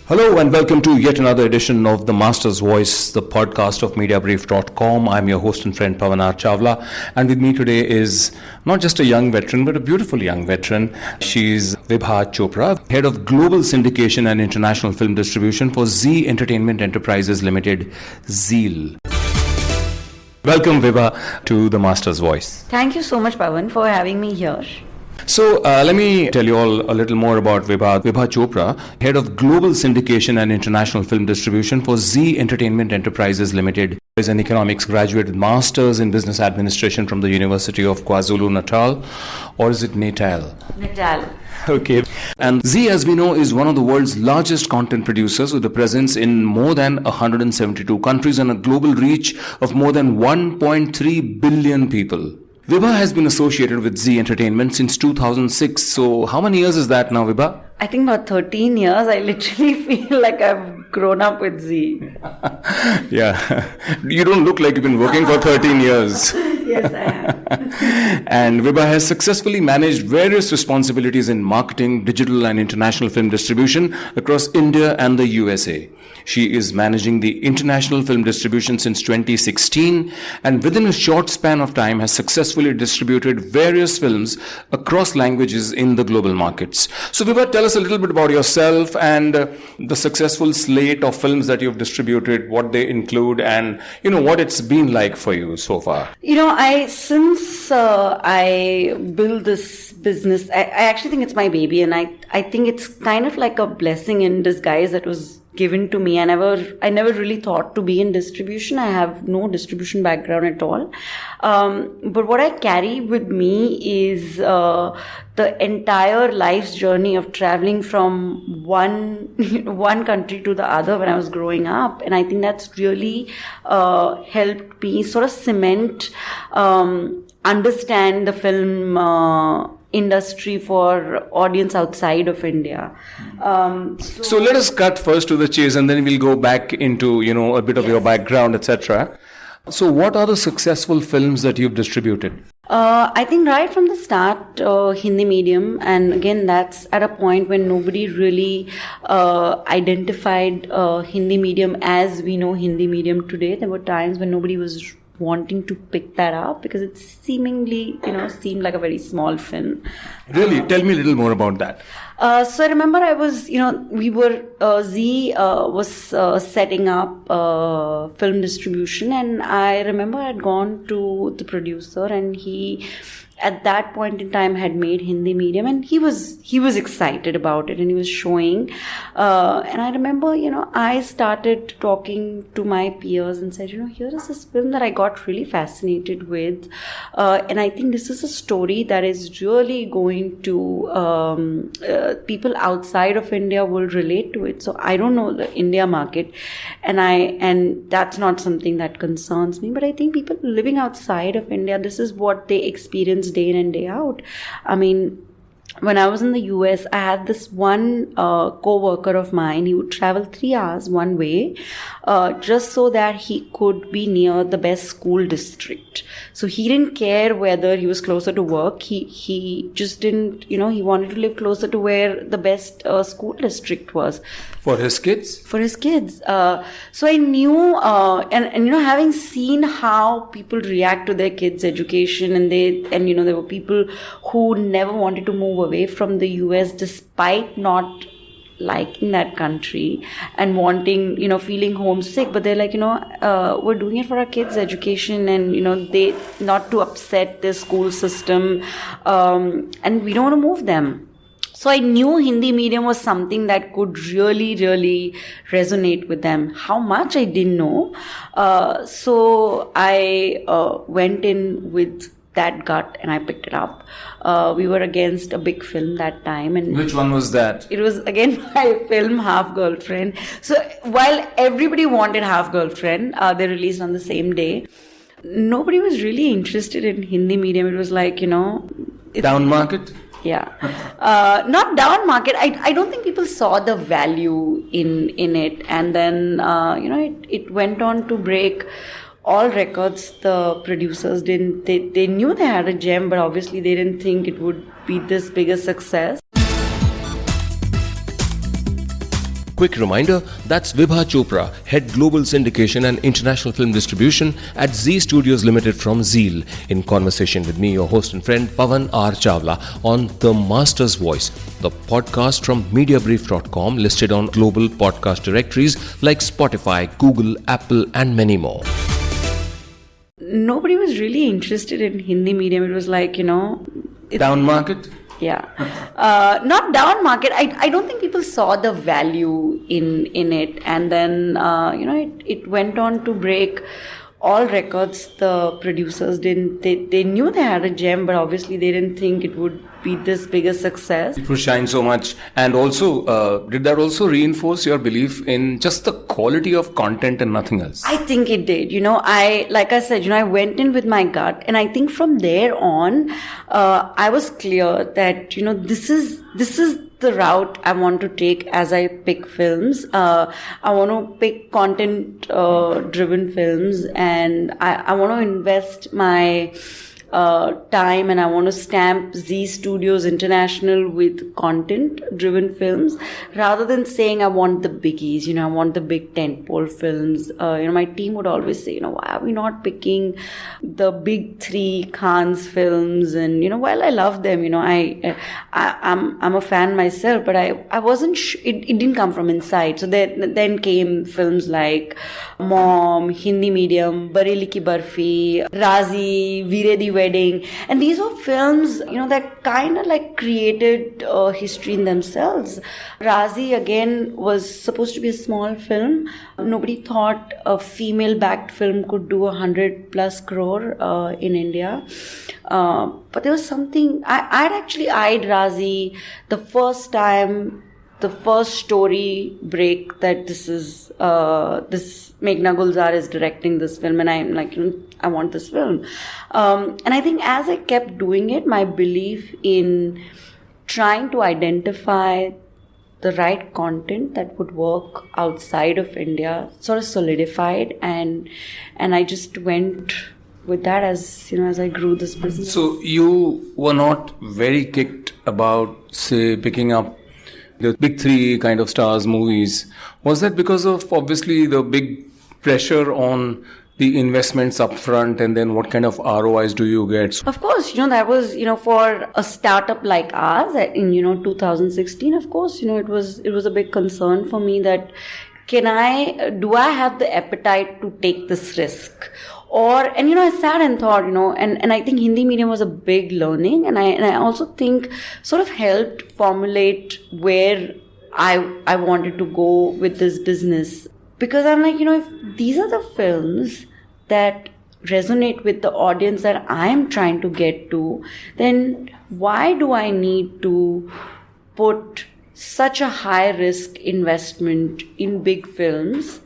Hello and welcome to yet another edition of The Master's Voice, the podcast of Mediabrief.com. I'm your host and friend Pavan Chawla, and with me today is not just a young veteran but a beautiful young veteran. She's Vibha Chopra, head of global syndication and international film distribution for ZEE Entertainment Enterprises Ltd, ZEEL. Welcome Vibha to The Master's Voice. Thank you so much, Pavan, for having me here. So let me tell you all a little more about Vibha. Vibha Chopra, head of global syndication and international film distribution for ZEE Entertainment Enterprises Ltd, is an economics graduate with masters in business administration from the University of KwaZulu-Natal, or is it Natal? Natal. Okay. And ZEE, as we know, is one of the world's largest content producers with a presence in more than 172 countries and a global reach of more than 1.3 billion people. Vibha has been associated with ZEE Entertainment since 2006. So how many years is that now, Vibha? I think about 13 years. I literally feel like I've grown up with ZEE. Yeah. You don't look like you've been working for 13 years. Yes, I have. And Vibha has successfully managed various responsibilities in marketing, digital and international film distribution across India and the USA. She is managing the international film distribution since 2016 and within a short span of time has successfully distributed various films across languages in the global markets. So Vibha, tell us a little bit about yourself and the successful slate of films that you've distributed, what they include and what it's been like for you so far. Since I built this business, I actually think it's my baby, and I think it's kind of like a blessing in disguise that was given to me. I never really thought to be in distribution. I have no distribution background at all. But what I carry with me is the entire life's journey of traveling from one country to the other when I was growing up. And I think that's really helped me sort of cement, understand the film industry for audience outside of India. So let us cut first to the chase and then we'll go back into, a bit of your background, etc. So what are the successful films that you've distributed? I think right from the start, Hindi medium, and again that's at a point when nobody really identified Hindi medium as we know Hindi medium today. There were times when nobody was wanting to pick that up because it seemingly, seemed like a very small film. Really? Tell me a little more about that. So I remember ZEE was setting up film distribution, and I remember I'd gone to the producer, and he at that point in time had made Hindi medium, and he was excited about it, and he was showing, and I remember I started talking to my peers and said, here is this film that I got really fascinated with, and I think this is a story that is really going to people outside of India will relate to it. So I don't know the India market, and that's not something that concerns me, but I think people living outside of India, this is what they experience day in and day out. I mean, when I was in the US, I had this one co-worker of mine. He would travel 3 hours one way just so that he could be near the best school district. So he didn't care whether he was closer to work. He just didn't, he wanted to live closer to where the best school district was. For his kids? For his kids. So I knew, and having seen how people react to their kids' education, and there were people who never wanted to move away from the US despite not liking that country and wanting, feeling homesick, but they're like, we're doing it for our kids' education, and they not to upset their school system, and we don't want to move them. So I knew Hindi medium was something that could really, really resonate with them. How much I didn't know. So I went in with that gut and I picked it up. We were against a big film that time. And which one was that? It was again my film Half Girlfriend. So while everybody wanted Half Girlfriend, they released on the same day. Nobody was really interested in Hindi medium. It was like, down market? Yeah. Not down market. I don't think people saw the value in it. And then, it went on to break all records. The producers didn't, they knew they had a gem, but obviously they didn't think it would be this big a success. quick reminder, that's Vibha Chopra, Head Global Syndication and International Film Distribution at ZEE Studios Ltd from ZEEL, in conversation with me, your host and friend Pavan R. Chawla, on The Master's Voice, the podcast from Mediabrief.com, listed on global podcast directories like Spotify, Google, Apple and many more. Nobody was really interested in Hindi medium. It was like, Down market? Yeah. Not down market. I don't think people saw the value in it. And then, it went on to break all records. The producers didn't, they knew they had a gem, but obviously they didn't think it would be this big a success. It would shine so much. And also, did that also reinforce your belief in just the quality of content and nothing else? I think it did. Like I said, I went in with my gut, and I think from there on, I was clear that, this is the route I want to take as I pick films. I want to pick content driven films, and I want to invest my time, and I want to stamp ZEE Studios International with content driven films, rather than saying I want the biggies, I want the big tentpole films. My team would always say, why are we not picking the big three Khan's films? And while I love them, I'm a fan myself, but I wasn't it didn't come from inside. So then came films like Mom, Hindi Medium, Bareli Ki Barfi, Razi, Veere Di Wedding, and these were films that kind of like created history in themselves. Razi again was supposed to be a small film. Nobody thought a female backed film could do 100+ crore in India, but there was something. I'd actually eyed Razi the first time, the first story break, that this Meghna Gulzar is directing this film, and I'm like, I want this film. And I think as I kept doing it, my belief in trying to identify the right content that would work outside of India sort of solidified, and I just went with that as I grew this business. So you were not very kicked about, say, picking up the big three kind of stars movies. Was that because of obviously the big pressure on the investments up front, and then what kind of ROIs do you get? Of course, that was, for a startup like ours in, 2016, of course, it was a big concern for me that do I have the appetite to take this risk? And I sat and thought, and I think Hindi medium was a big learning, and I also think sort of helped formulate where I wanted to go with this business. Because I'm like, if these are the films that resonate with the audience that I'm trying to get to, then why do I need to put such a high risk investment in big films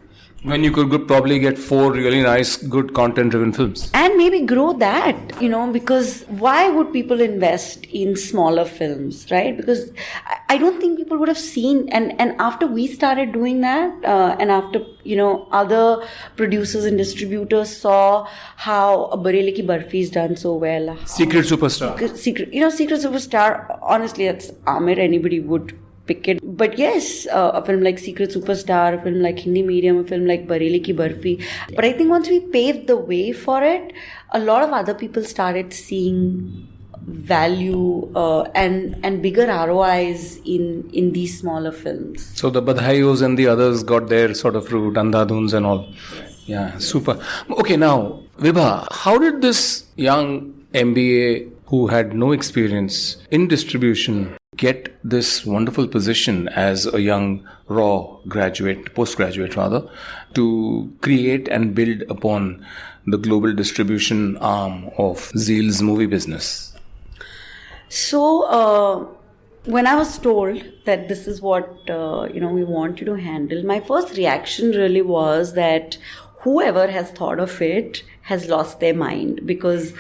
when you could probably get 4 really nice, good content driven films? And maybe grow that, because why would people invest in smaller films, right? Because I don't think people would have seen, and after we started doing that, and after, other producers and distributors saw how Bareli Ki Barfi is done so well. Secret Superstar. Secret Superstar, honestly, that's Amir, anybody would pick it. But yes, a film like Secret Superstar, a film like Hindi Medium, a film like Bareli Ki Barfi. But I think once we paved the way for it, a lot of other people started seeing value and bigger ROIs in these smaller films. So the Badhaios and the others got their sort of route, Andhaduns and all. Yes. Yeah, super. Okay, now, Vibha, how did this young MBA who had no experience in distribution get this wonderful position as a young postgraduate rather, to create and build upon the global distribution arm of ZEEL's movie business? So, when I was told that this is what, we want you to handle, my first reaction really was that whoever has thought of it has lost their mind, because...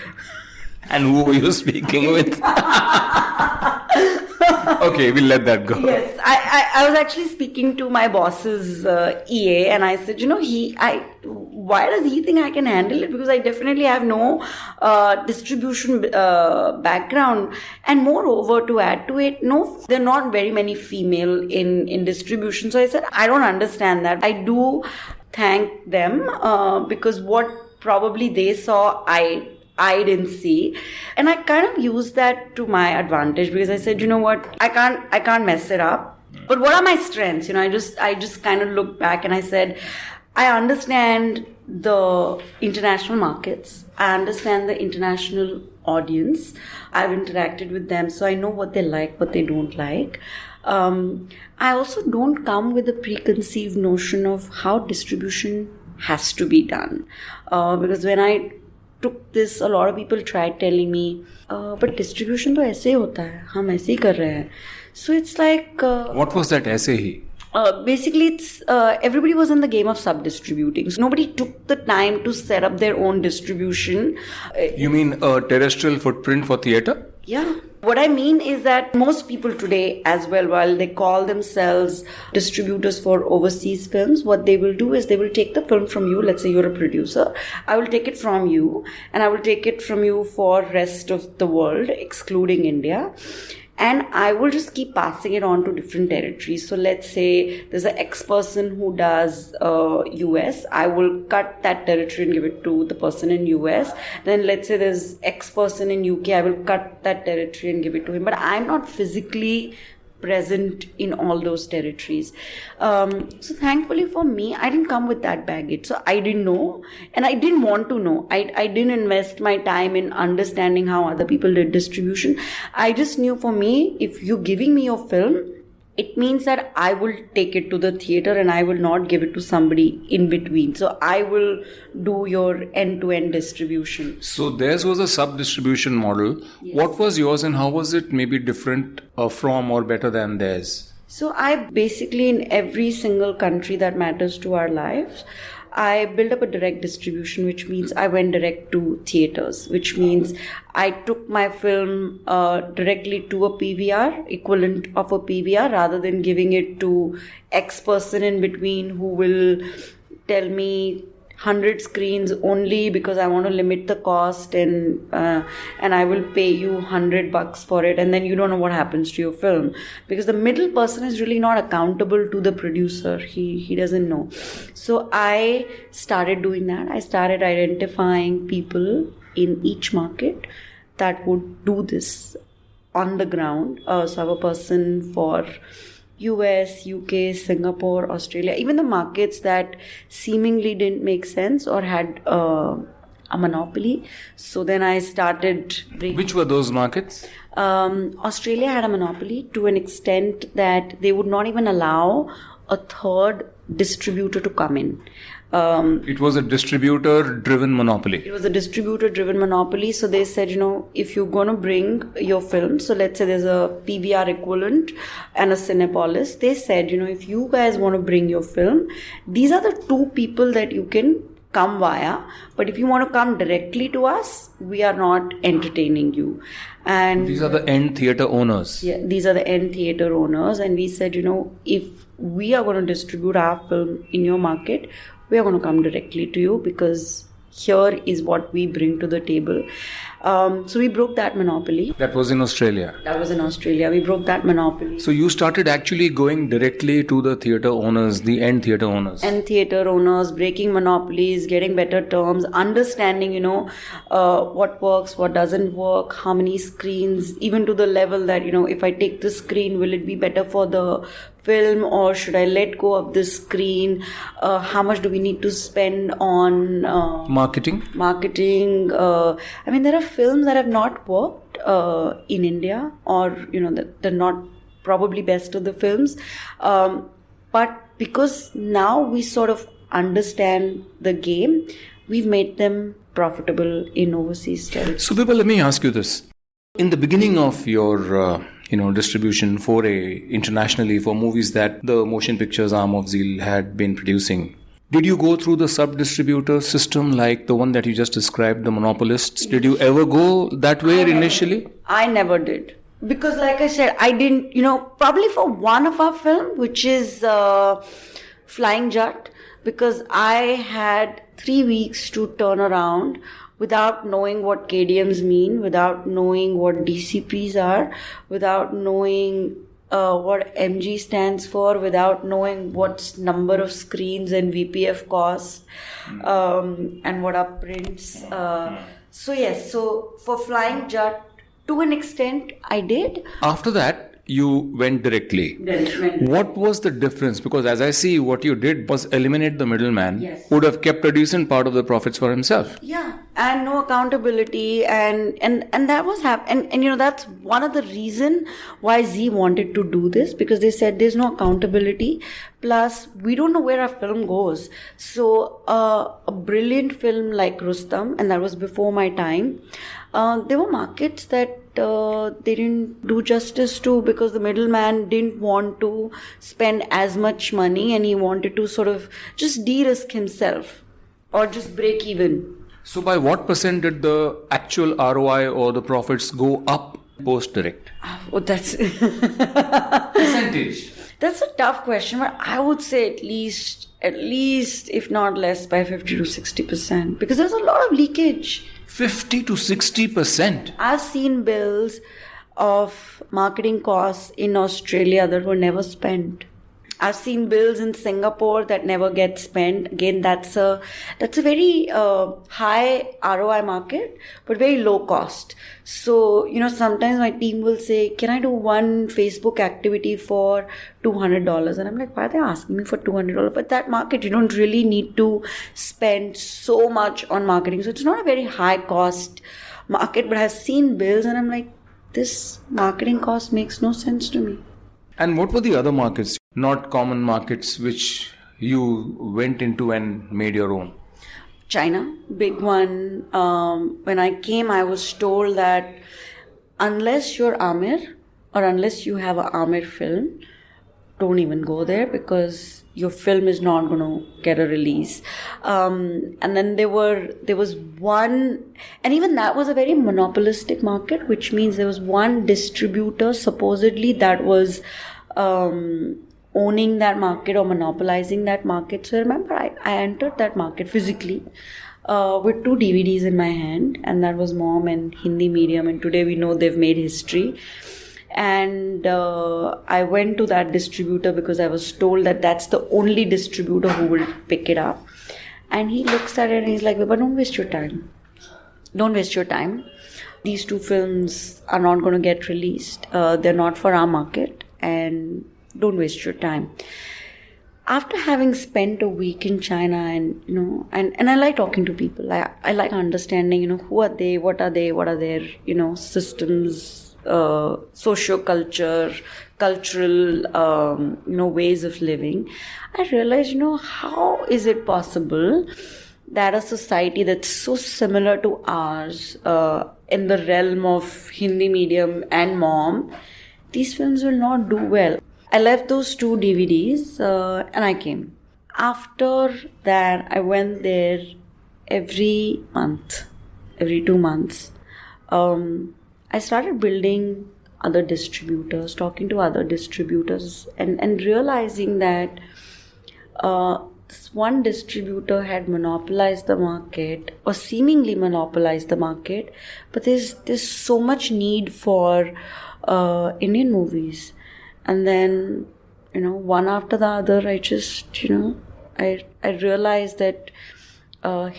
And who were you speaking with? Okay, we'll let that go. Yes, I was actually speaking to my boss's EA, and I said, why does he think I can handle it? Because I definitely have no distribution background, and moreover, to add to it, no, there are not very many female in distribution. So I said, I don't understand that. I do thank them because what probably they saw, I didn't see, and I kind of used that to my advantage, because I said, you know what, I can't mess it up. But what are my strengths? I just kind of looked back and I said, I understand the international markets. I understand the international audience. I've interacted with them, so I know what they like, what they don't like. I also don't come with a preconceived notion of how distribution has to be done, because when I took this, a lot of people tried telling me, but distribution तो ऐसे ही होता है, हम ऐसे ही कर रहे हैं. So it's like... What was that ऐसे ही? Basically, it's everybody was in the game of sub-distributing. So nobody took the time to set up their own distribution. You mean a terrestrial footprint for theatre? Yeah. What I mean is that most people today as well, while they call themselves distributors for overseas films, what they will do is they will take the film from you. Let's say you're a producer. I will take it from you, and I will take it from you for rest of the world, excluding India. And I will just keep passing it on to different territories. So let's say there's an X person who does US. I will cut that territory and give it to the person in US. Then let's say there's X person in UK. I will cut that territory and give it to him. But I'm not physically present in all those territories. So thankfully for me, I didn't come with that baggage. So I didn't know, and I didn't want to know. I didn't invest my time in understanding how other people did distribution. I just knew, for me, if you're giving me your film, it means that I will take it to the theater and I will not give it to somebody in between. So I will do your end-to-end distribution. So theirs was a sub-distribution model. Yes. What was yours, and how was it maybe different from or better than theirs? So I basically, in every single country that matters to our lives, I built up a direct distribution, which means I went direct to theaters, which means I took my film directly to a PVR, equivalent of a PVR, rather than giving it to X person in between who will tell me 100 screens only because I want to limit the cost, and I will pay you $100 for it, and then you don't know what happens to your film, because the middle person is really not accountable to the producer. He doesn't know. So I started doing that. I started identifying people in each market that would do this on the ground. So I have a person for US, UK, Singapore, Australia, even the markets that seemingly didn't make sense or had a monopoly. So then I started... Which were those markets? Australia had a monopoly to an extent that they would not even allow a third distributor to come in. It was a distributor-driven monopoly. It was a distributor-driven monopoly. So they said, if you're going to bring your film, so let's say there's a PVR equivalent and a Cinepolis. They said, if you guys want to bring your film, these are the two people that you can come via. But if you want to come directly to us, we are not entertaining you. And these are the end theatre owners. Yeah, these are the end theatre owners. And we said, if we are going to distribute our film in your market, we are going to come directly to you, because here is what we bring to the table. So we broke that monopoly. That was in Australia. That was in Australia. We broke that monopoly. So you started actually going directly to the theatre owners, the end theatre owners. And theatre owners, breaking monopolies, getting better terms, understanding, what works, what doesn't work, how many screens, even to the level that, if I take this screen, will it be better for the film, or should I let go of this screen? How much do we need to spend on marketing? There are films that have not worked in India, or they're not probably best of the films, but because now we sort of understand the game, we've made them profitable in overseas territory. So Vibha, let me ask you this. In the beginning of your distribution foray internationally for movies that the motion pictures arm of ZEEL had been producing, did you go through the sub-distributor system like the one that you just described, the monopolists? Did you ever go that way initially? I never did. Because like I said, I didn't, probably for one of our film, which is Flying Jut, because I had 3 weeks to turn around without knowing what KDMs mean, without knowing what DCPs are, without knowing what MG stands for, without knowing what number of screens and VPF costs, and what are prints. So for Flying Jut, to an extent, I did. After that, you went directly. What was the difference? Because as I see, what you did was eliminate the middleman, Yes. would have kept a decent part of the profits for himself. Yeah, and no accountability, and that was happening. And that's one of the reason why Zee wanted to do this, because they said there's no accountability. Plus, we don't know where our film goes. So, a brilliant film like Rustam, and that was before my time. There were markets that they didn't do justice to, because the middleman didn't want to spend as much money, and he wanted to sort of just de-risk himself or just break even. So by what percent did the actual ROI or the profits go up post-direct? Oh, that's Percentage. that's a tough question, but I would say at least, if not less, by 50 to 60%, because there's a lot of leakage. 50 to 60%. I've seen bills of marketing costs in Australia that were never spent. I've seen bills in Singapore that never get spent. Again, that's a very high ROI market, but very low cost. So, sometimes my team will say, can I do one Facebook activity for $200? And I'm like, why are they asking me for $200? But that market, you don't really need to spend so much on marketing. So it's not a very high cost market, but I've seen bills and I'm like, this marketing cost makes no sense to me. And what were the other markets, not common markets, which you went into and made your own? China, big one. When I came, I was told that unless you're Amir or unless you have an Amir film, don't even go there, because your film is not going to get a release. And then there was one, and even that was a very monopolistic market, which means there was one distributor supposedly that was owning that market or monopolizing that market. So I remember I entered that market physically with 2 DVDs in my hand, and that was Mom and Hindi Medium, and today we know they've made history. And I went to that distributor because I was told that that's the only distributor who will pick it up. And he looks at it and he's like, "But don't waste your time. Don't waste your time. These 2 films are not going to get released. They're not for our market, and don't waste your time." After having spent a week in China, and and I like talking to people. I like understanding, who are they, what are their, systems, socio-culture, cultural, ways of living. I realized, how is it possible that a society that's so similar to ours, in the realm of Hindi medium and Mom, these films will not do well. I left those 2 DVDs and I came. After that, I went there every month, every 2 months. I started building other distributors, talking to other distributors, and realizing that this one distributor had monopolized the market, or seemingly monopolized the market, but there's so much need for Indian movies. And then, one after the other, I just, I realized that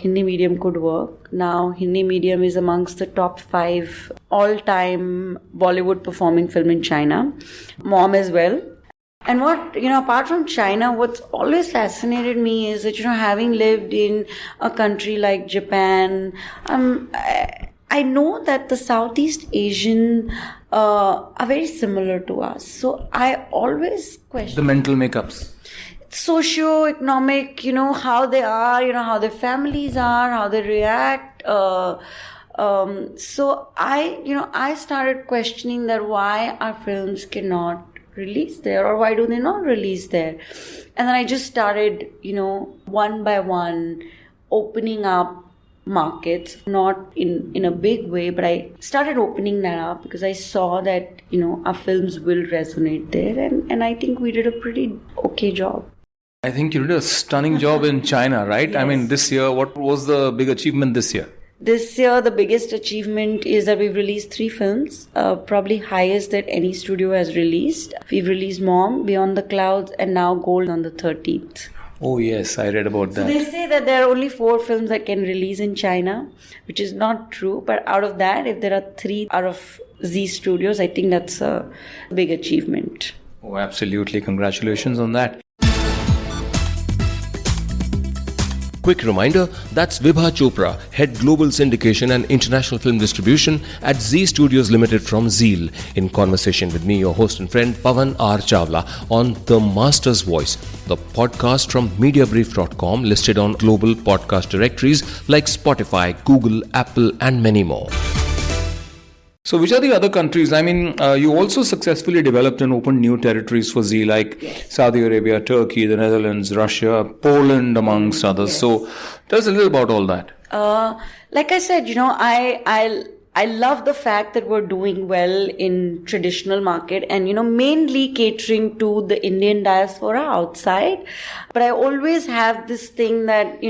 Hindi medium could work. Now, Hindi medium is amongst the top 5 all-time Bollywood performing film in China. Mom as well. And what, apart from China, what's always fascinated me is that, having lived in a country like Japan, I know that the Southeast Asian are very similar to us. So I always question The mental makeups. socio-economic, how they are, how their families are, how they react. So I started questioning that why our films cannot release there, or why do they not release there? And then I just started, one by one, opening up markets, not in a big way, but I started opening that up because I saw that, our films will resonate there, and I think we did a pretty okay job. I think you did a stunning job in China, right? Yes. I mean, this year, what was the big achievement this year? This year, the biggest achievement is that we've released 3 films, probably highest that any studio has released. We've released Mom, Beyond the Clouds, and now Gold on the 13th. Oh yes, I read about that. So they say that there are only 4 films that can release in China, which is not true. But out of that, if there are 3 out of ZEE Studios, I think that's a big achievement. Oh, absolutely. Congratulations on that. Quick reminder, that's Vibha Chopra, Head Global Syndication and International Film Distribution at ZEE Studios Ltd from ZEEL, in conversation with me, your host and friend Pavan R. Chawla, on The Master's Voice, the podcast from Mediabrief.com, listed on global podcast directories like Spotify, Google, Apple, and many more. So which are the other countries? I mean, you also successfully developed and opened new territories for ZEE, like Saudi Arabia, Turkey, the Netherlands, Russia, Poland, amongst others. Yes. So tell us a little about all that. Like I said, I love the fact that we're doing well in traditional market and, mainly catering to the Indian diaspora outside. But I always have this thing that,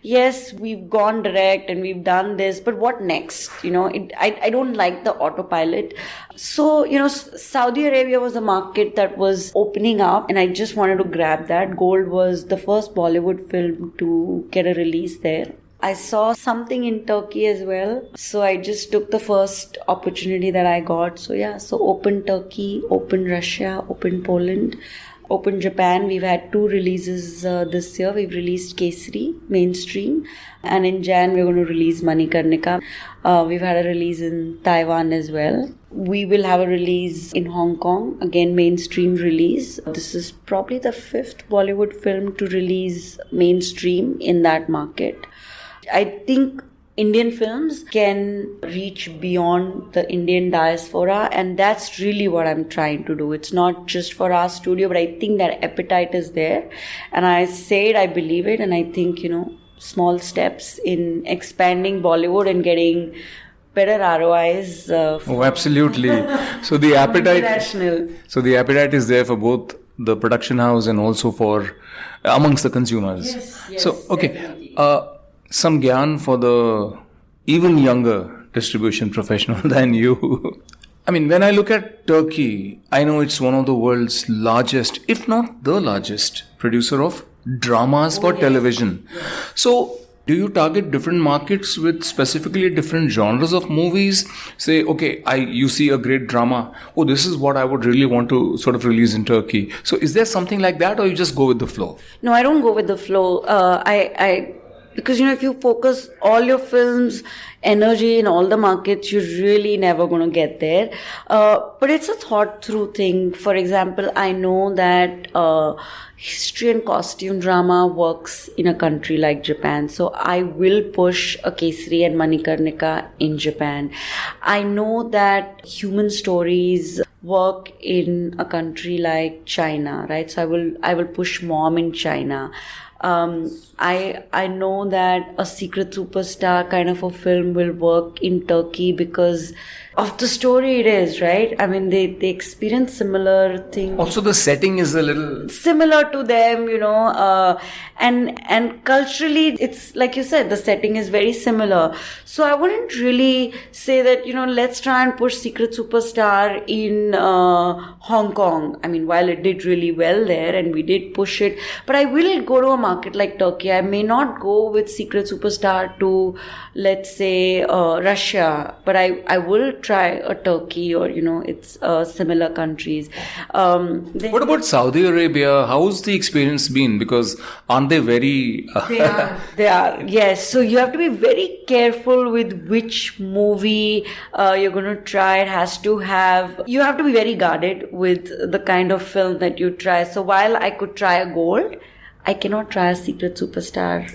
yes, we've gone direct and we've done this, but what next? I don't like the autopilot. So, Saudi Arabia was a market that was opening up and I just wanted to grab that. Gold was the first Bollywood film to get a release there. I saw something in Turkey as well. So I just took the first opportunity that I got. So open Turkey, open Russia, open Poland, open Japan. We've had 2 releases this year. We've released Kesari, mainstream. And in Jan, we're going to release Manikarnika. We've had a release in Taiwan as well. We will have a release in Hong Kong, again mainstream release. This is probably the 5th Bollywood film to release mainstream in that market. I think Indian films can reach beyond the Indian diaspora, and that's really what I'm trying to do. It's not just for our studio, but I think that appetite is there. And I say it, I believe it, and I think, small steps in expanding Bollywood and getting better ROIs. Oh, absolutely. So the appetite. So the appetite is there for both the production house and also for amongst the consumers. Yes, so okay. Some gyan for the even younger distribution professional than you. I mean, when I look at Turkey, I know it's one of the world's largest, if not the largest, producer of dramas for television. So, do you target different markets with specifically different genres of movies? Say, okay, you see a great drama. Oh, this is what I would really want to sort of release in Turkey. So, is there something like that, or you just go with the flow? No, I don't go with the flow. Because, if you focus all your films, energy in all the markets, you're really never going to get there. But it's a thought through thing. For example, I know that history and costume drama works in a country like Japan. So I will push a Kesari and Manikarnika in Japan. I know that human stories work in a country like China, right? So I will push Mom in China. I know that a secret superstar kind of a film will work in Turkey because of the story it is, right? I mean, they experience similar things. Also, the setting is a little similar to them, and culturally, it's like you said, the setting is very similar. So I wouldn't really say that, let's try and push Secret Superstar in Hong Kong. I mean, while it did really well there and we did push it, but I will go to a market like Turkey. I may not go with Secret Superstar to, let's say, Russia, but I will try a Turkey or, it's similar countries. What about Saudi Arabia? How's the experience been? Because aren't they very... They are, yes. So you have to be very careful with which movie you're going to try. You have to be very guarded with the kind of film that you try. So while I could try a Gold, I cannot try a Secret Superstar.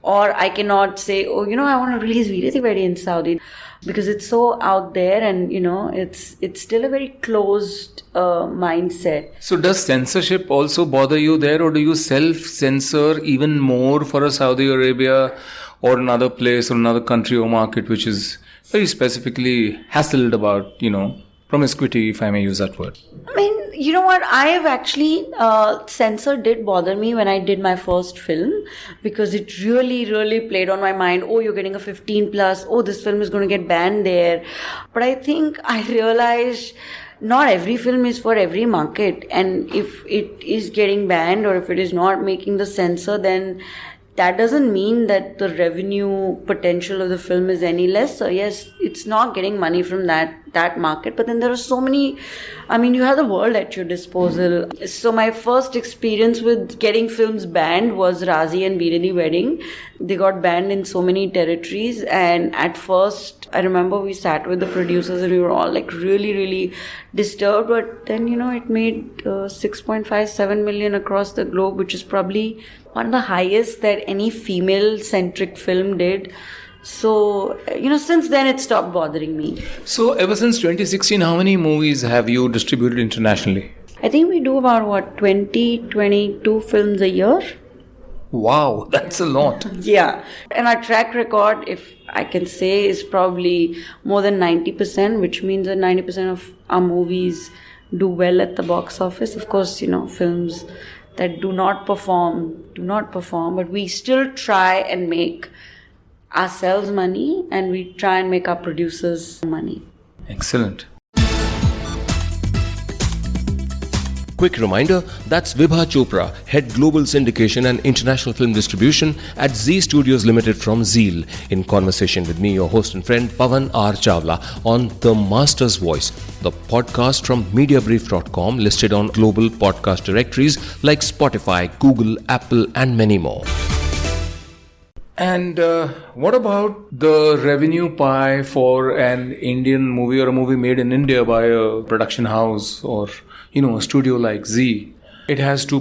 Or I cannot say, I want to release VIDHA in Saudi. Because it's so out there and, it's still a very closed mindset. So does censorship also bother you there, or do you self-censor even more for a Saudi Arabia or another place or another country or market which is very specifically hassled about, promiscuity, if I may use that word? I mean, you know what? I have actually, censor did bother me when I did my first film, because it really, really played on my mind. Oh, you're getting a 15 plus. Oh, this film is going to get banned there. But I think I realized not every film is for every market. And if it is getting banned or if it is not making the censor, then that doesn't mean that the revenue potential of the film is any less. So yes, it's not getting money from that market. But then there are so many, you have the world at your disposal. So my first experience with getting films banned was Razi and Birani Wedding. They got banned in so many territories. And at first, I remember we sat with the producers and we were all like really, really disturbed. But then, it made 6.57 million across the globe, which is probably one of the highest that any female-centric film did. So, since then it stopped bothering me. So, ever since 2016, how many movies have you distributed internationally? I think we do about 22 films a year. Wow, that's a lot. Yeah. And our track record, if I can say, is probably more than 90%, which means that 90% of our movies do well at the box office. Of course, films that do not perform, but we still try and make ourselves money, and we try and make our producers money. Excellent. Quick reminder, that's Vibha Chopra, Head Global Syndication and International Film Distribution at ZEE Studios Ltd from ZEEL, in conversation with me, your host and friend Pavan R. Chawla, on The Master's Voice, the podcast from Mediabrief.com, listed on global podcast directories like Spotify, Google, Apple, and many more. And what about the revenue pie for an Indian movie or a movie made in India by a production house or a studio like Zee? It has two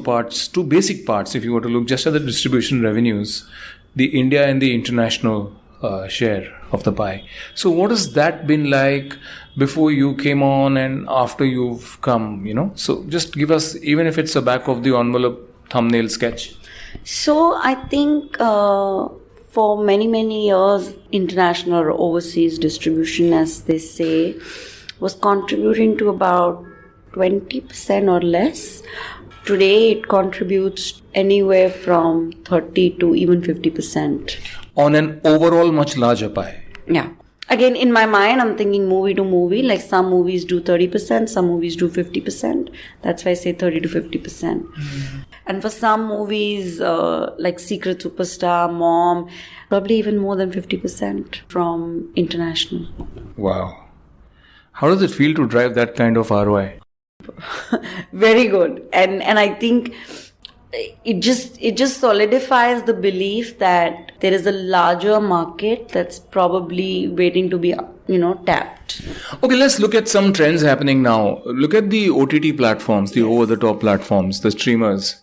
basic parts if you were to look just at the distribution revenues, the India and the international share of the pie. So what has that been like before you came on and after you've come, So just give us, even if it's a back of the envelope thumbnail sketch. So I think for many, many years, international or overseas distribution, as they say, was contributing to about 20% or less. Today, it contributes anywhere from 30 to even 50%. On an overall much larger pie. Yeah. Again, in my mind, I'm thinking movie to movie. Like some movies do 30%, some movies do 50%. That's why I say 30 to 50%. Mm-hmm. And for some movies, like Secret Superstar, Mom, probably even more than 50% from international. Wow. How does it feel to drive that kind of ROI? Very good. And I think it just solidifies the belief that there is a larger market that's probably waiting to be tapped. Okay, let's look at some trends happening now. Look at the OTT platforms, the over-the-top platforms, the streamers.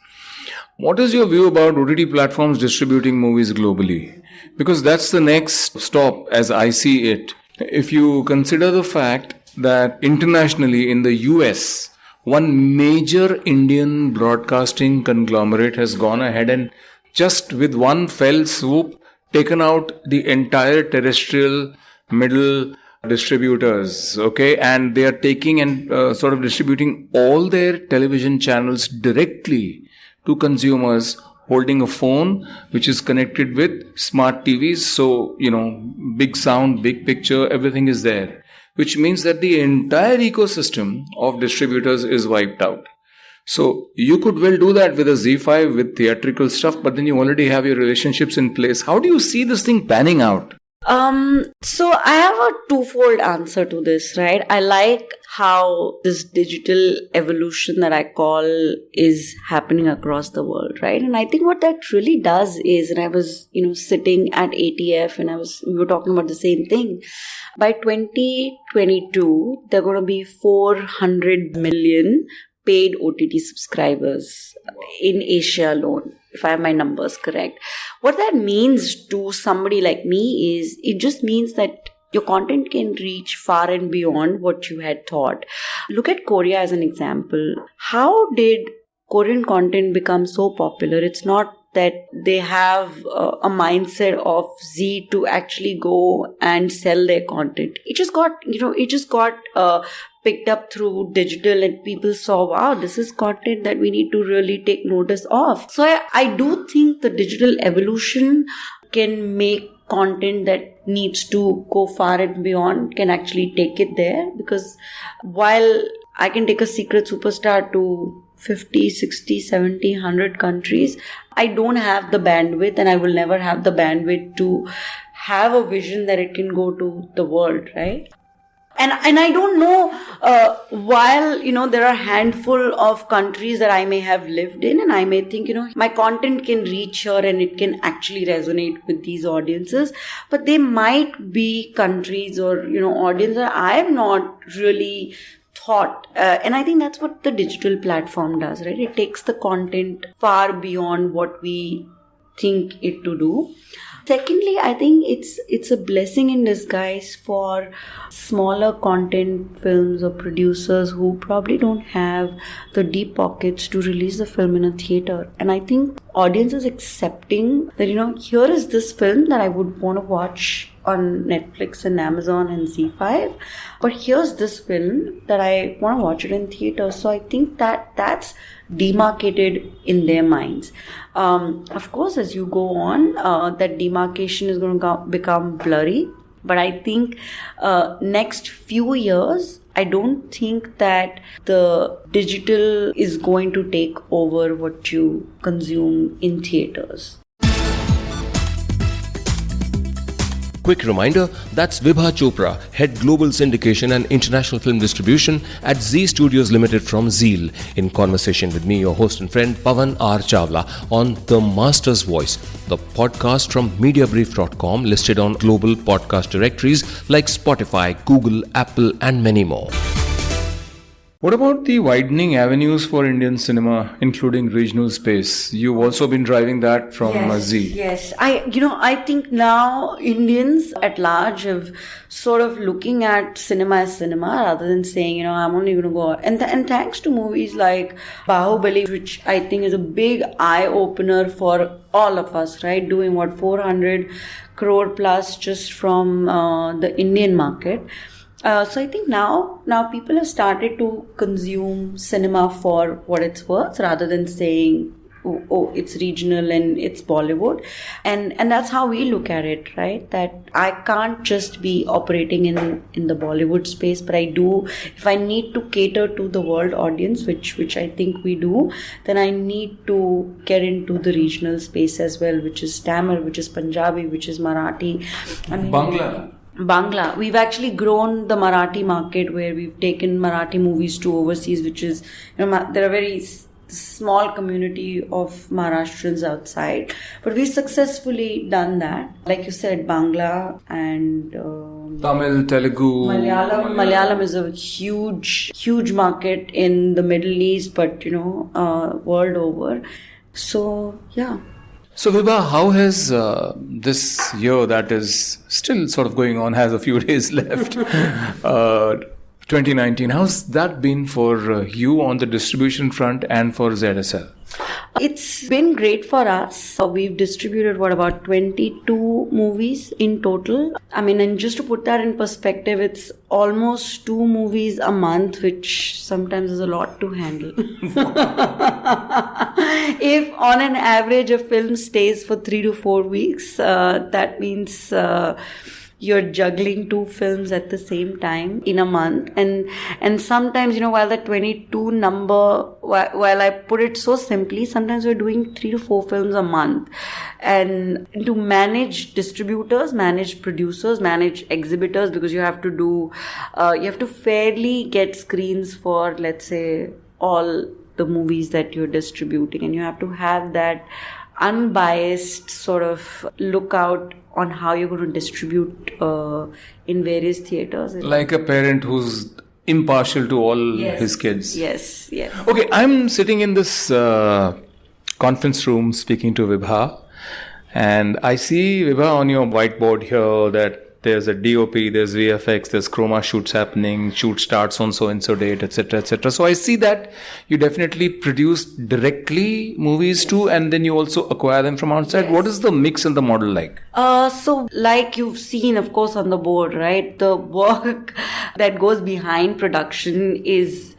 What is your view about OTT platforms distributing movies globally? Because that's the next stop as I see it. If you consider the fact that internationally in the US, one major Indian broadcasting conglomerate has gone ahead and just with one fell swoop taken out the entire terrestrial middle distributors, okay, and they are taking and sort of distributing all their television channels directly to consumers holding a phone which is connected with smart TVs. So, big sound, big picture, everything is there, which means that the entire ecosystem of distributors is wiped out. So you could well do that with a ZEE5 with theatrical stuff, but then you already have your relationships in place. How do you see this thing panning out? So I have a twofold answer to this, right? I like how this digital evolution that I call is happening across the world, right? And I think what that really does is, and I was, sitting at ATF and we were talking about the same thing. By 2022, there are going to be 400 million paid OTT subscribers in Asia alone, if I have my numbers correct. What that means to somebody like me is, it just means that your content can reach far and beyond what you had thought. Look at Korea as an example. How did Korean content become so popular? It's not that they have a mindset of Zee to actually go and sell their content. It just got picked up through digital, and people saw, wow, this is content that we need to really take notice of. So I do think the digital evolution can make content that needs to go far and beyond, can actually take it there. Because while I can take a secret superstar to 50, 60, 70, 100 countries, I don't have the bandwidth, and I will never have the bandwidth to have a vision that it can go to the world, right? And I don't know, while, there are a handful of countries that I may have lived in, and I may think, my content can reach here and it can actually resonate with these audiences. But they might be countries or, audience that I have not really thought. And I think that's what the digital platform does, right? It takes the content far beyond what we think it to do. Secondly, I think it's a blessing in disguise for smaller content films or producers who probably don't have the deep pockets to release the film in a theater. And I think audiences accepting that, here is this film that I would want to watch on Netflix and Amazon and Z5, but here's this film that I want to watch it in theater. So I think that's demarcated in their minds. Of course, as you go on, that demarcation is going to become blurry. But I think next few years, I don't think that the digital is going to take over what you consume in theaters. Quick reminder, that's Vibha Chopra, Head Global Syndication and International Film Distribution at ZEE Studios Ltd from ZEEL, in conversation with me, your host and friend Pavan R. Chawla, on The Master's Voice, the podcast from Mediabrief.com, listed on global podcast directories like Spotify, Google, Apple, and many more. What about the widening avenues for Indian cinema, including regional space? You've also been driving that from Zee. Yes, I think now Indians at large have sort of looking at cinema as cinema rather than saying, I'm only going to go out. And thanks to movies like Bahubali, which I think is a big eye opener for all of us, right? Doing 400 crore plus just from the Indian market. So I think now people have started to consume cinema for what it's worth rather than saying, oh, it's regional and it's Bollywood. And that's how we look at it, right? That I can't just be operating in the Bollywood space, but I do, if I need to cater to the world audience, which I think we do, then I need to get into the regional space as well, which is Tamil, which is Punjabi, which is Marathi. Bangla. We've actually grown the Marathi market where we've taken Marathi movies to overseas, which is, there are very small community of Maharashtrians outside. But we've successfully done that. Like you said, Bangla and Tamil, Telugu. Malayalam is a huge market in the Middle East, but, world over. So, yeah. So Vibha, how has this year that is still sort of going on, has a few days left, 2019, how's that been for you on the distribution front and for ZSL? It's been great for us. We've distributed about 22 movies in total. I mean, and just to put that in perspective, it's almost 2 movies a month, which sometimes is a lot to handle. If on an average a film stays for 3 to 4 weeks, that means you're juggling 2 films at the same time in a month. And sometimes, while the 22 number, while I put it so simply, sometimes we're doing 3 to 4 films a month. And to manage distributors, manage producers, manage exhibitors, because you have to fairly get screens for, let's say, all the movies that you're distributing. And you have to have that unbiased sort of lookout on how you're going to distribute in various theaters. Like a parent who's impartial to all his kids. Yes. Okay, I'm sitting in this conference room speaking to Vibha, and I see, Vibha, on your whiteboard here that there's a DOP, there's VFX, there's chroma shoots happening, shoot starts on so and so date, etc., etc. So I see that you definitely produce directly movies too, and then you also acquire them from outside. Yes. What is the mix and the model like? So like you've seen, of course, on the board, right? The work that goes behind production is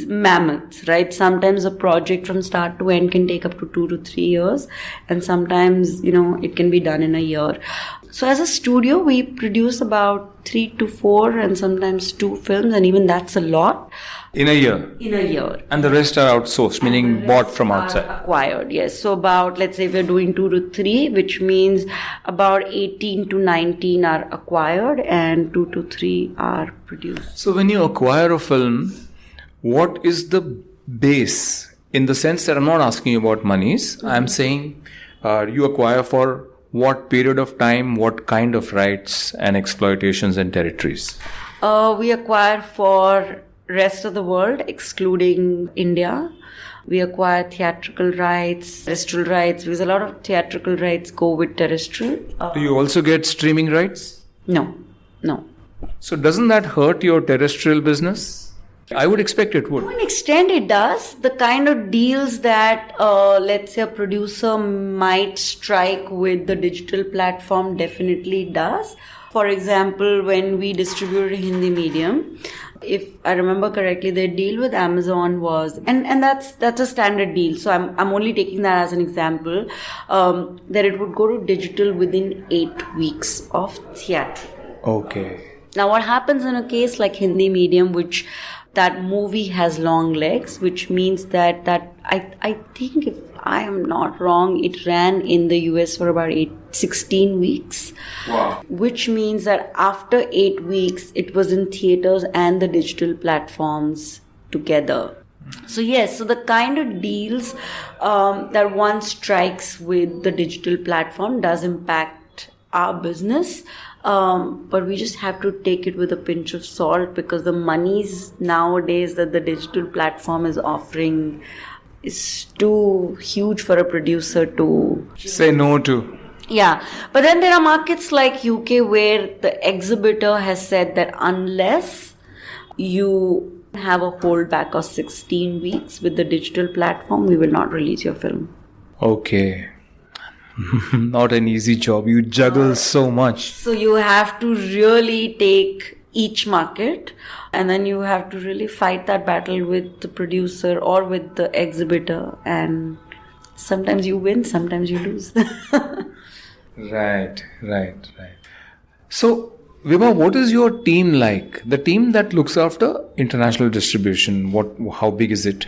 mammoth, right? Sometimes a project from start to end can take up to 2 to 3 years, and sometimes, it can be done in a year. So as a studio, we produce about 3 to 4 and sometimes 2 films, and even that's a lot. In a year? In a year. And the rest are outsourced, meaning bought from outside? Acquired, yes. So about, let's say we're doing 2 to 3, which means about 18 to 19 are acquired and 2 to 3 are produced. So when you acquire a film, what is the base? In the sense that I'm not asking you about monies, mm-hmm. I'm saying you acquire for what period of time, what kind of rights and exploitations and territories? We acquire for rest of the world, excluding India. We acquire theatrical rights, terrestrial rights, because a lot of theatrical rights go with terrestrial. Do you also get streaming rights? No. So doesn't that hurt your terrestrial business? I would expect it would. To an extent it does. The kind of deals that, let's say, a producer might strike with the digital platform definitely does. For example, when we distributed Hindi medium, if I remember correctly, their deal with Amazon was, and that's a standard deal. So I'm only taking that as an example, that it would go to digital within 8 weeks of theatre. Okay. Now, what happens in a case like Hindi medium, which that movie has long legs, which means that I think, if I am not wrong, it ran in the US for about 16 weeks. Wow. Which means that after 8 weeks, it was in theaters and the digital platforms together. So yes, so the kind of deals that one strikes with the digital platform does impact our business. But we just have to take it with a pinch of salt, because the monies nowadays that the digital platform is offering is too huge for a producer to say no to. Yeah, but then there are markets like UK where the exhibitor has said that unless you have a holdback of 16 weeks with the digital platform, we will not release your film. Okay. Not an easy job. You juggle so much. So you have to really take each market, and then you have to really fight that battle with the producer or with the exhibitor, and sometimes you win, sometimes you lose. Right. So, Vibha, what is your team like? The team that looks after international distribution, how big is it?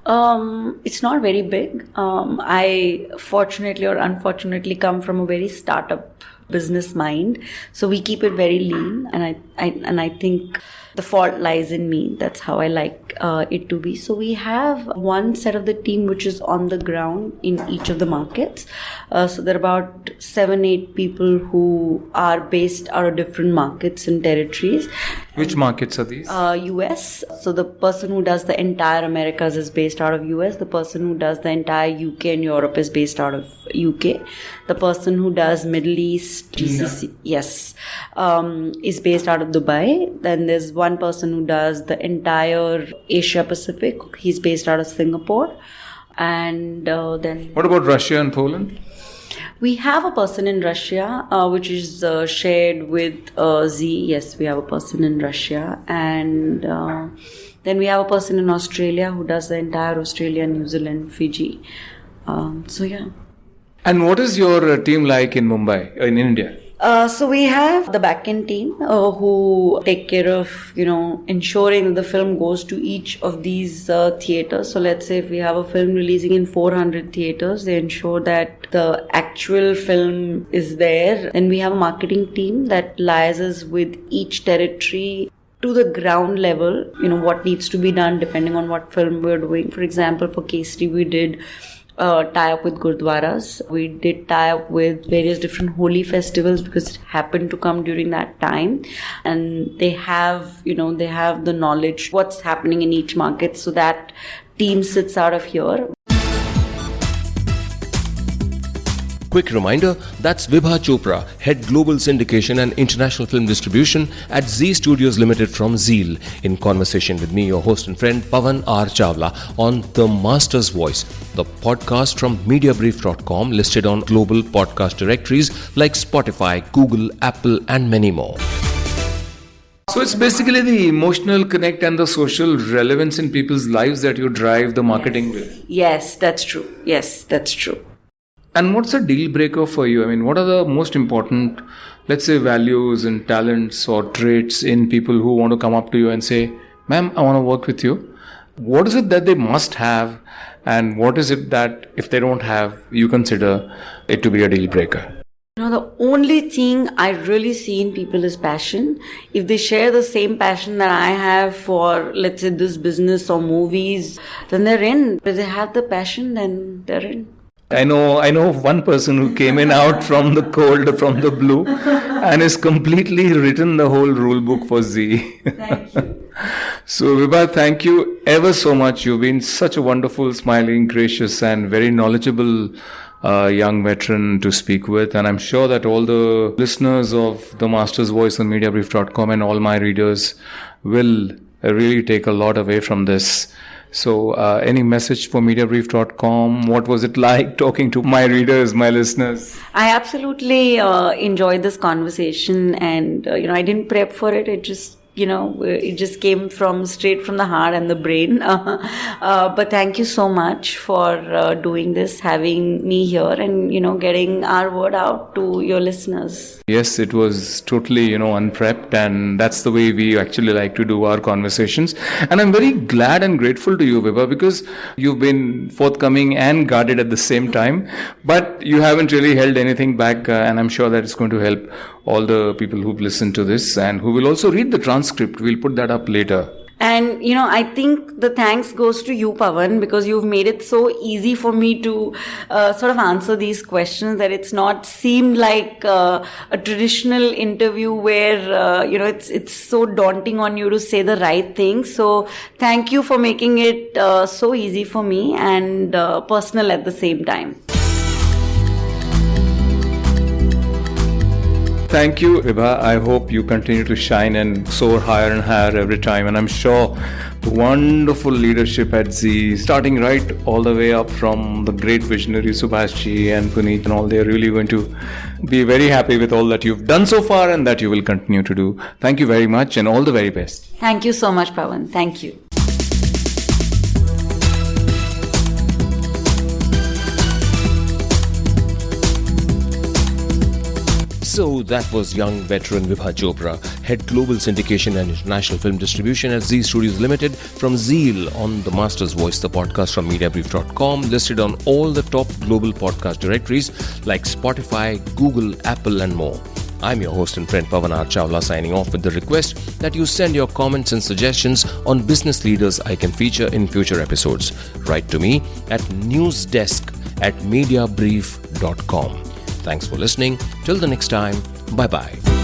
It's not very big. I fortunately or unfortunately come from a very startup business mind, so we keep it very lean, and I think the fault lies in me. That's how I like it to be. So we have one set of the team which is on the ground in each of the markets. So there are about 7-8 people who are based out of different markets and territories. Which markets are these? US. So the person who does the entire Americas is based out of US. The person who does the entire UK and Europe is based out of UK. The person who does Middle East, GCC, yes, is based out of Dubai. Then there's one person who does the entire Asia Pacific. He's based out of Singapore. And then... What about Russia and Poland? We have a person in Russia, which is shared with ZEE. Yes, we have a person in Russia. And then we have a person in Australia who does the entire Australia, New Zealand, Fiji. So, yeah. And what is your team like in Mumbai, in India? So we have the back-end team who take care of, ensuring that the film goes to each of these theaters. So let's say if we have a film releasing in 400 theaters, they ensure that the actual film is there. Then we have a marketing team that liaises with each territory to the ground level, what needs to be done depending on what film we're doing. For example, for Kesari, we did tie up with gurdwaras. We did tie up with various different holy festivals because it happened to come during that time, and they have the knowledge what's happening in each market. So that team sits out of here. Quick reminder, that's Vibha Chopra, Head Global Syndication and International Film Distribution at ZEE Studios Ltd from ZEEL, in conversation with me, your host and friend Pavan R. Chawla, on The Master's Voice, the podcast from Mediabrief.com, listed on global podcast directories like Spotify, Google, Apple and many more. So it's basically the emotional connect and the social relevance in people's lives that you drive the marketing with. Yes, that's true. Yes, that's true. And what's a deal breaker for you? I mean, what are the most important, let's say, values and talents or traits in people who want to come up to you and say, ma'am, I want to work with you? What is it that they must have? And what is it that if they don't have, you consider it to be a deal breaker? The only thing I really see in people is passion. If they share the same passion that I have for, let's say, this business or movies, then they're in. If they have the passion, then they're in. I know one person who came in out from the cold, from the blue, and has completely written the whole rule book for ZEE. Thank you. So Vibha, thank you ever so much. You've been such a wonderful, smiling, gracious and very knowledgeable young veteran to speak with. And I'm sure that all the listeners of The Master's Voice on Mediabrief.com and all my readers will really take a lot away from this. So any message for Mediabrief.com? What was it like talking to my readers, my listeners? I absolutely enjoyed this conversation, and I didn't prep for it. It just came straight from the heart and the brain. But thank you so much for doing this, having me here, and getting our word out to your listeners. Yes, it was totally, unprepped, and that's the way we actually like to do our conversations. And I'm very glad and grateful to you, Vibha, because you've been forthcoming and guarded at the same time, but you haven't really held anything back, and I'm sure that it's going to help all the people who've listened to this and who will also read the transcript. We'll put that up later. And, I think the thanks goes to you, Pavan, because you've made it so easy for me to sort of answer these questions, that it's not seemed like a traditional interview where, it's so daunting on you to say the right thing. So thank you for making it so easy for me and personal at the same time. Thank you, Vibha. I hope you continue to shine and soar higher and higher every time. And I'm sure the wonderful leadership at ZEE, starting right all the way up from the great visionary Subhashji and Puneet and all, they're really going to be very happy with all that you've done so far and that you will continue to do. Thank you very much and all the very best. Thank you so much, Pavan. Thank you. So that was young veteran Vibha Chopra, Head Global Syndication and International Film Distribution at ZEE Studios Ltd from ZEEL on The Master's Voice, the podcast from Mediabrief.com, listed on all the top global podcast directories like Spotify, Google, Apple and more. I'm your host and friend Pavan R. Chawla, signing off with the request that you send your comments and suggestions on business leaders I can feature in future episodes. Write to me at newsdesk@mediabrief.com. Thanks for listening. Till the next time, bye-bye.